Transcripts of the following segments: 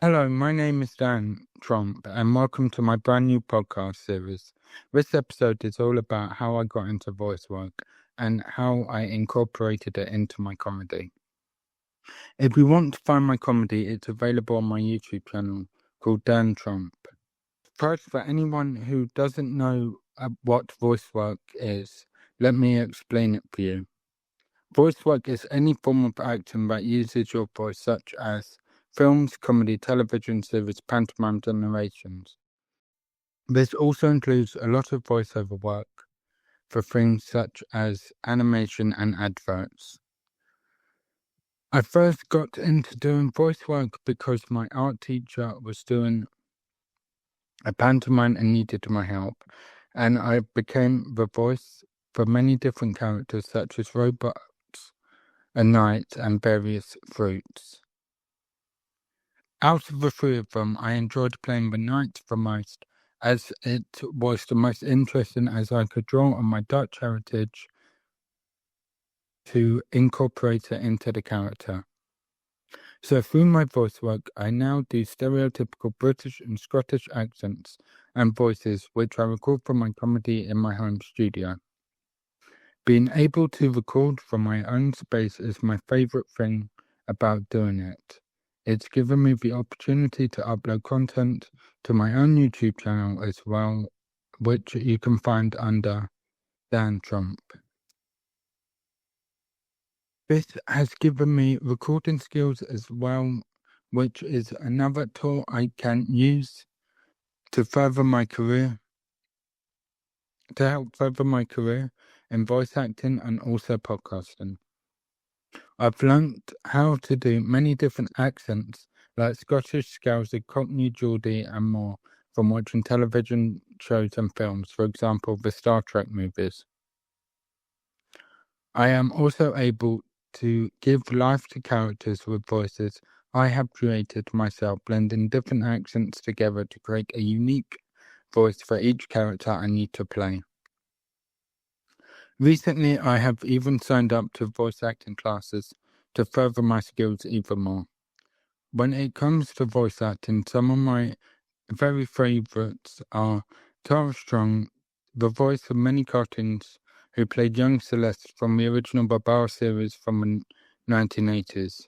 Hello, my name is Dan Tromp, and welcome to my brand new podcast series. This episode is all about how I got into voice work and how I incorporated it into my comedy. If you want to find my comedy, it's available on my YouTube channel called Dan Tromp. First, for anyone who doesn't know what voice work is, let me explain it for you. Voice work is any form of acting that uses your voice, such as films, comedy, television series, pantomime, and narrations. This also includes a lot of voiceover work for things such as animation and adverts. I first got into doing voice work because my art teacher was doing a pantomime and needed my help, and I became the voice for many different characters such as robots, a knight, and various fruits. Out of the three of them, I enjoyed playing the knight the most, as it was the most interesting, as I could draw on my Dutch heritage to incorporate it into the character. So through my voice work, I now do stereotypical British and Scottish accents and voices, which I record for my comedy in my home studio. Being able to record from my own space is my favourite thing about doing it. It's given me the opportunity to upload content to my own YouTube channel as well, which you can find under Dan Trump. This has given me recording skills as well, which is another tool I can use to help further my career in voice acting and also podcasting. I've learnt how to do many different accents like Scottish, Scousey, Cockney, Geordie and more from watching television shows and films, for example the Star Trek movies. I am also able to give life to characters with voices I have created myself, blending different accents together to create a unique voice for each character I need to play. Recently, I have even signed up to voice acting classes to further my skills even more. When it comes to voice acting, some of my very favourites are Tara Strong, the voice of many cartoons, who played young Celeste from the original Barbara series from the 1980s.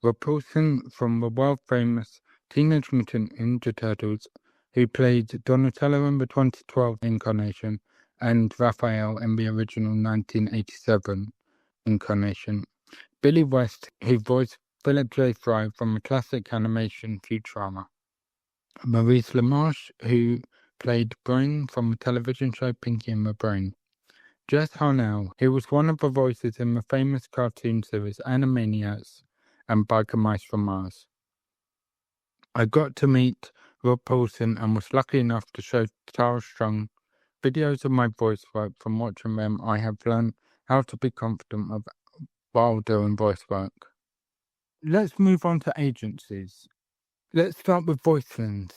Rob Paulsen from the world-famous Teenage Mutant Ninja Turtles, who played Donatello in the 2012 incarnation, and Raphael in the original 1987 incarnation. Billy West, who voiced Philip J. Fry from the classic animation Futurama. Maurice LaMarche, who played Brain from the television show Pinky and the Brain. Jess Harnell, who was one of the voices in the famous cartoon series Animaniacs and Biker Mice from Mars. I got to meet Rob Paulsen and was lucky enough to show Tara Strong videos of my voice work. From watching them, I have learned how to be confident while doing voice work. Let's move on to agencies. Let's start with VoiceLens.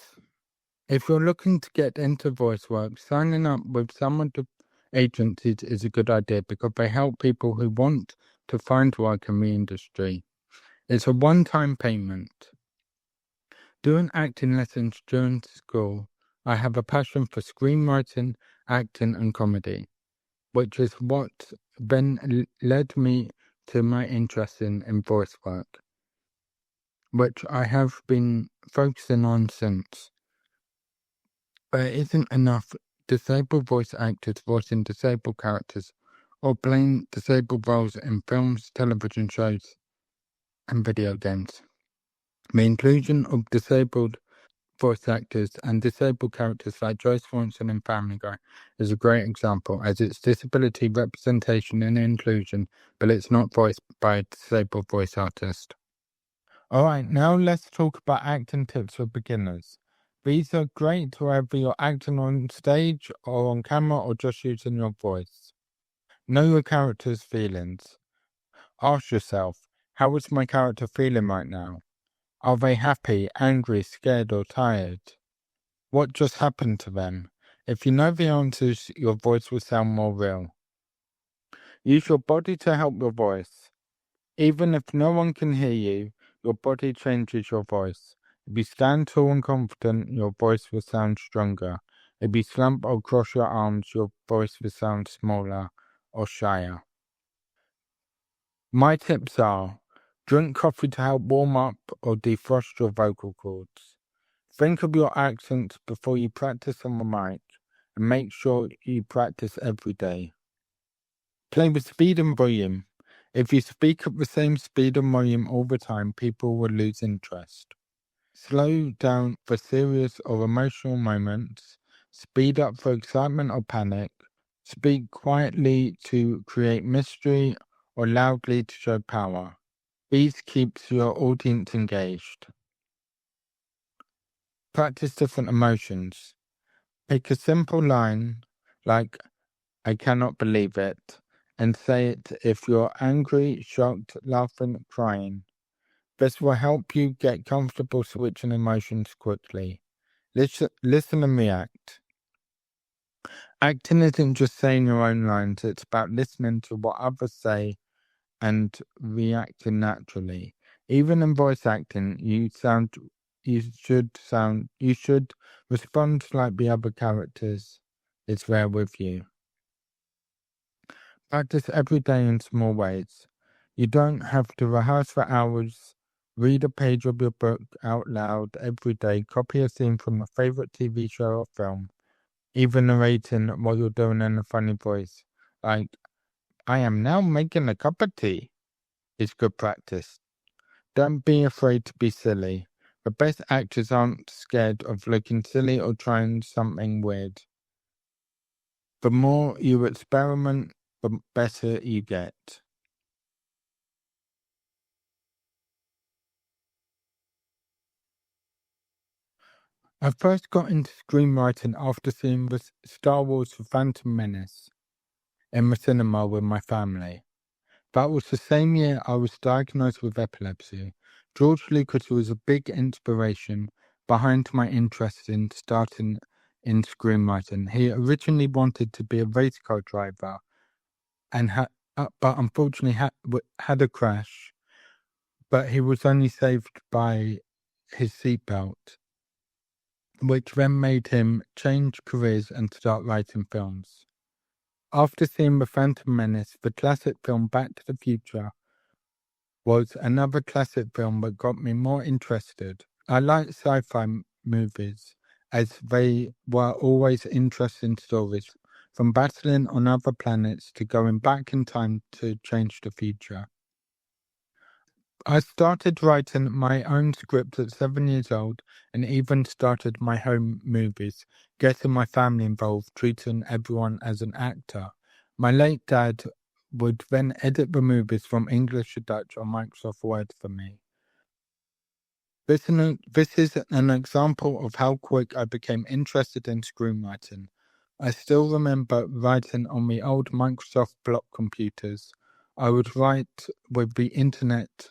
If you're looking to get into voice work, signing up with some of the agencies is a good idea because they help people who want to find work in the industry. It's a one-time payment. Doing acting lessons during school, I have a passion for screenwriting, acting and comedy, which is what then led me to my interest in voice work, which I have been focusing on since. There isn't enough disabled voice actors voicing disabled characters or playing disabled roles in films, television shows and video games. The inclusion of disabled voice actors and disabled characters like Joe Swanson in Family Guy is a great example, as it's disability representation and inclusion, but it's not voiced by a disabled voice artist. Alright, now let's talk about acting tips for beginners. These are great whether you're acting on stage or on camera or just using your voice. Know your character's feelings. Ask yourself, how is my character feeling right now? Are they happy, angry, scared or tired? What just happened to them? If you know the answers, your voice will sound more real. Use your body to help your voice. Even if no one can hear you, your body changes your voice. If you stand tall and confident, your voice will sound stronger. If you slump or cross your arms, your voice will sound smaller or shyer. My tips are: drink coffee to help warm up or defrost your vocal cords. Think of your accents before you practice on the mic, and make sure you practice every day. Play with speed and volume. If you speak at the same speed and volume all the time, people will lose interest. Slow down for serious or emotional moments. Speed up for excitement or panic. Speak quietly to create mystery or loudly to show power. These keeps your audience engaged. Practice different emotions. Pick a simple line like, "I cannot believe it," and say it if you're angry, shocked, laughing, crying. This will help you get comfortable switching emotions quickly. Listen and react. Acting isn't just saying your own lines, it's about listening to what others say and reacting naturally. Even in voice acting, you should respond like the other characters is there with you. Practice every day in small ways. You don't have to rehearse for hours. Read a page of your book out loud every day. Copy a scene from a favorite TV show or film. Even narrating while you're doing it in a funny voice, like, "I am now making a cup of tea," is good practice. Don't be afraid to be silly. The best actors aren't scared of looking silly or trying something weird. The more you experiment, the better you get. I first got into screenwriting after seeing the Star Wars The Phantom Menace in the cinema with my family. That was the same year I was diagnosed with epilepsy. George Lucas was a big inspiration behind my interest in starting in screenwriting. He originally wanted to be a race car driver, and but unfortunately had a crash. But he was only saved by his seatbelt, which then made him change careers and start writing films. After seeing The Phantom Menace, the classic film Back to the Future was another classic film that got me more interested. I like sci-fi movies as they were always interesting stories, from battling on other planets to going back in time to change the future. I started writing my own script at 7 years old and even started my home movies, getting my family involved, treating everyone as an actor. My late dad would then edit the movies from English to Dutch on Microsoft Word for me. This is an example of how quick I became interested in screenwriting. I still remember writing on the old Microsoft block computers. I would write with the internet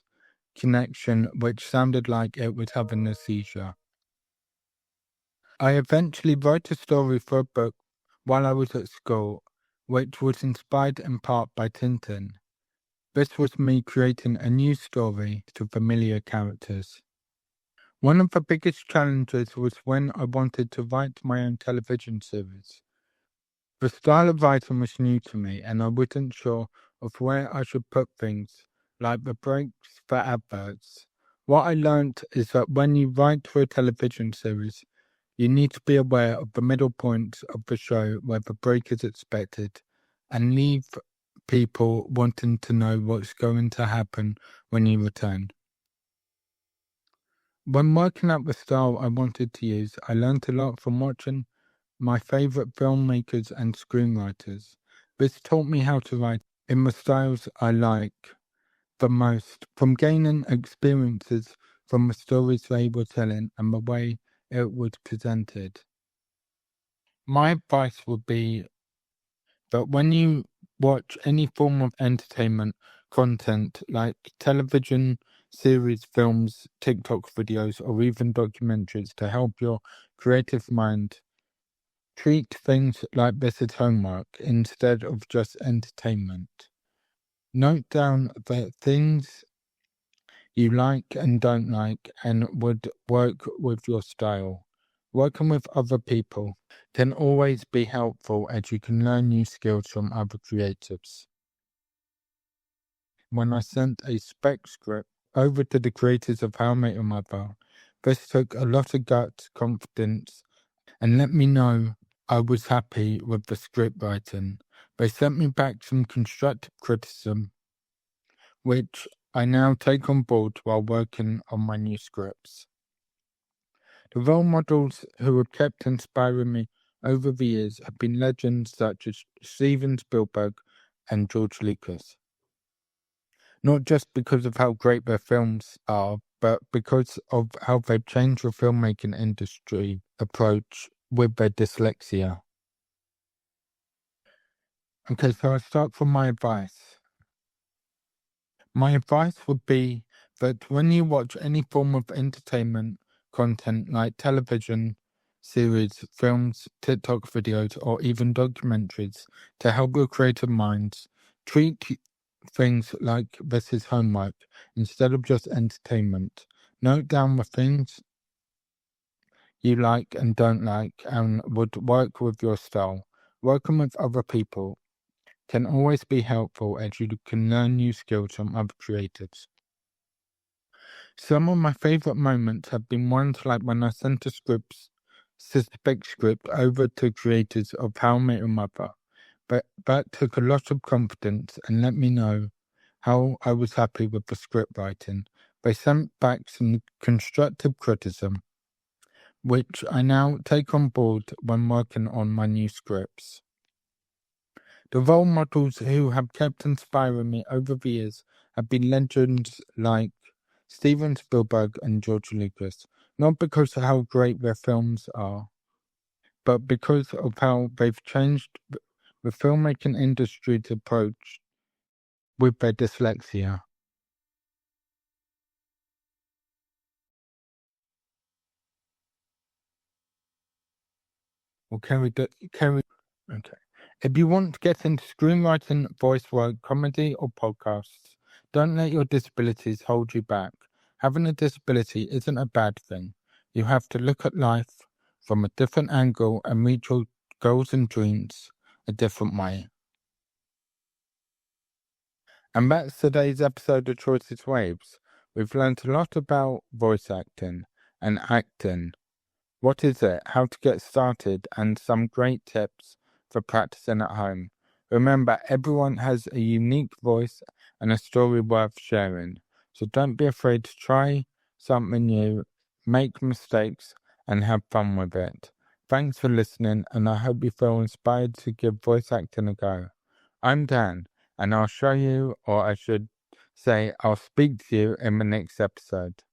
connection which sounded like it was having a seizure. I eventually wrote a story for a book while I was at school, which was inspired in part by Tintin. This was me creating a new story to familiar characters. One of the biggest challenges was when I wanted to write my own television series. The style of writing was new to me, and I wasn't sure of where I should put things, like the breaks for adverts. What I learned is that when you write for a television series, you need to be aware of the middle points of the show where the break is expected, and leave people wanting to know what's going to happen when you return. When working out the style I wanted to use, I learned a lot from watching my favorite filmmakers and screenwriters. This taught me how to write in the styles I like the most, from gaining experiences from the stories they were telling and the way it was presented. My advice would be that when you watch any form of entertainment content like television, series, films, TikTok videos, or even documentaries to help your creative mind, treat things like this as homework instead of just entertainment. Note down the things you like and don't like and would work with your style. Working with other people can always be helpful as you can learn new skills from other creatives. When I sent a spec script over to the creators of How I Met Your Mother, this took a lot of guts, confidence, and let me know I was happy with the script writing. They sent me back some constructive criticism, which I now take on board while working on my new scripts. The role models who have kept inspiring me over the years have been legends such as Steven Spielberg and George Lucas. Not just because of how great their films are, but because of how they've changed the filmmaking industry approach with their dyslexia. Okay, so I start from my advice. My advice would be that when you watch any form of entertainment content like television, series, films, TikTok videos, or even documentaries to help your creative minds, treat things like this is homework instead of just entertainment. Note down the things you like and don't like and would work with your style. Working with other people can always be helpful as you can learn new skills from other creatives. Some of my favourite moments have been ones like when I sent a spec script over to creators of How I Met Your Mother. But that took a lot of confidence and let me know how I was happy with the script writing. They sent back some constructive criticism, which I now take on board when working on my new scripts. The role models who have kept inspiring me over the years have been legends like Steven Spielberg and George Lucas, not because of how great their films are, but because of how they've changed the filmmaking industry's approach with their dyslexia. Okay. If you want to get into screenwriting, voice work, comedy, or podcasts, don't let your disabilities hold you back. Having a disability isn't a bad thing. You have to look at life from a different angle and reach your goals and dreams a different way. And that's today's episode of Choices Waves. We've learned a lot about voice acting and acting. What is it? How to get started, and some great tips for practicing at home. Remember, everyone has a unique voice and a story worth sharing. So don't be afraid to try something new, make mistakes, and have fun with it. Thanks for listening, and I hope you feel inspired to give voice acting a go. I'm Dan, and I'll show you, or I should say, I'll speak to you in the next episode.